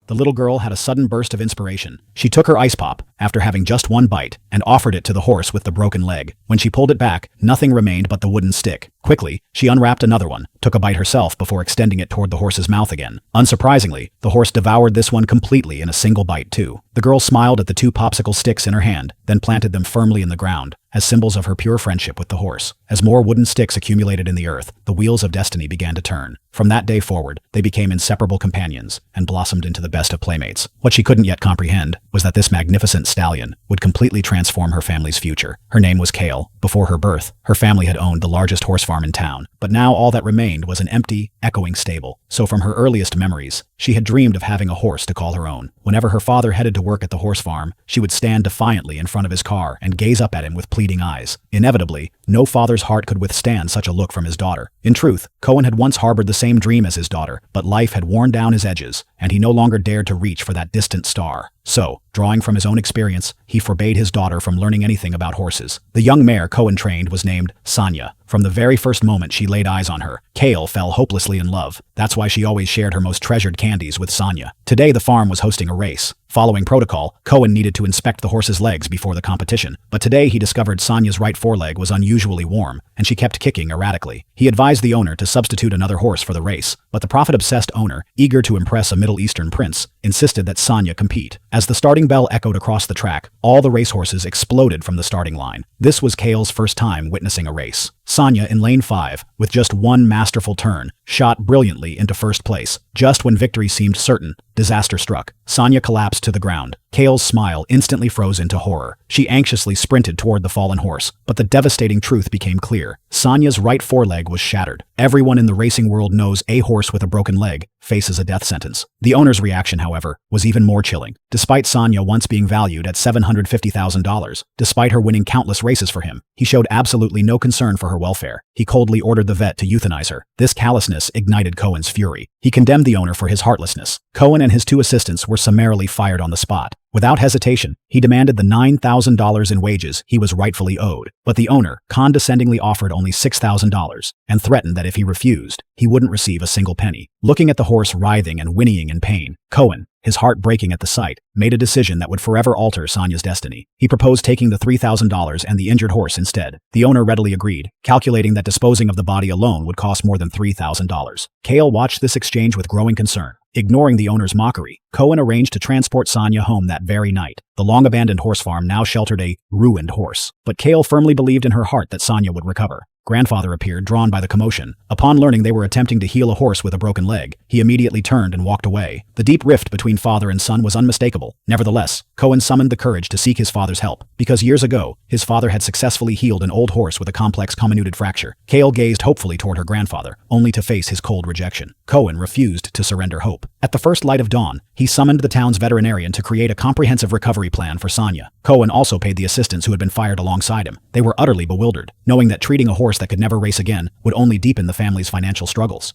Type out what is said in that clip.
the little girl had a sudden burst of inspiration. She took her ice pop, after having just one bite, and offered it to the horse with the broken leg. When she pulled it back, nothing remained but the wooden stick. Quickly, she unwrapped another one, took a bite herself before extending it toward the horse's mouth again. Unsurprisingly, the horse devoured this one completely in a single bite too. The girl smiled at the two popsicle sticks in her hand, then planted them firmly in the ground, as symbols of her pure friendship with the horse. As more wooden sticks accumulated in the earth, the wheels of destiny began to turn. From that day forward, they became inseparable companions and blossomed into the best of playmates. What she couldn't yet comprehend was that this magnificent stallion would completely transform her family's future. Her name was Kale. Before her birth, her family had owned the largest horse farm in town, but now all that remained was an empty, echoing stable. So from her earliest memories, she had dreamed of having a horse to call her own. Whenever her father headed to work at the horse farm, she would stand defiantly in front of his car and gaze up at him with pleading eyes. Inevitably, no father's heart could withstand such a look from his daughter. In truth, Cohen had once harbored the same dream as his daughter, but life had worn down his edges, and he no longer dared to reach for that distant star. So, drawing from his own experience, he forbade his daughter from learning anything about horses. The young mare Cohen trained was named Sonya. From the very first moment she laid eyes on her, Kale fell hopelessly in love. That's why she always shared her most treasured candies with Sonya. Today the farm was hosting a race. Following protocol, Cohen needed to inspect the horse's legs before the competition, but today he discovered Sonya's right foreleg was unusually warm, and she kept kicking erratically. He advised the owner to substitute another horse for the race, but the profit-obsessed owner, eager to impress a Middle Eastern prince, insisted that Sonya compete. As the starting bell echoed across the track, all the racehorses exploded from the starting line. This was Kale's first time witnessing a race. Sonya, in lane 5, with just one masterful turn, shot brilliantly into first place. Just when victory seemed certain, disaster struck. Sonya collapsed to the ground. Kale's smile instantly froze into horror. She anxiously sprinted toward the fallen horse, but the devastating truth became clear. Sonya's right foreleg was shattered. Everyone in the racing world knows a horse with a broken leg faces a death sentence. The owner's reaction, however, was even more chilling. Despite Sonya once being valued at $750,000, despite her winning countless races for him, he showed absolutely no concern for her welfare. He coldly ordered the vet to euthanize her. This callousness ignited Cohen's fury. He condemned the owner for his heartlessness. Cohen and his two assistants were summarily fired on the spot. Without hesitation, he demanded the $9,000 in wages he was rightfully owed, but the owner condescendingly offered only $6,000 and threatened that if he refused, he wouldn't receive a single penny. Looking at the horse writhing and whinnying in pain, Cohen, his heart breaking at the sight, made a decision that would forever alter Sonya's destiny. He proposed taking the $3,000 and the injured horse instead. The owner readily agreed, calculating that disposing of the body alone would cost more than $3,000. Kale watched this exchange with growing concern. Ignoring the owner's mockery, Cohen arranged to transport Sonya home that very night. The long-abandoned horse farm now sheltered a ruined horse, but Kale firmly believed in her heart that Sonya would recover. Grandfather appeared, drawn by the commotion. Upon learning they were attempting to heal a horse with a broken leg, he immediately turned and walked away. The deep rift between father and son was unmistakable. Nevertheless, Cohen summoned the courage to seek his father's help, because years ago, his father had successfully healed an old horse with a complex comminuted fracture. Kale gazed hopefully toward her grandfather, only to face his cold rejection. Cohen refused to surrender hope. At the first light of dawn, he summoned the town's veterinarian to create a comprehensive recovery plan for Sonya. Cohen also paid the assistants who had been fired alongside him. They were utterly bewildered, knowing that treating a horse that could never race again would only deepen the family's financial struggles.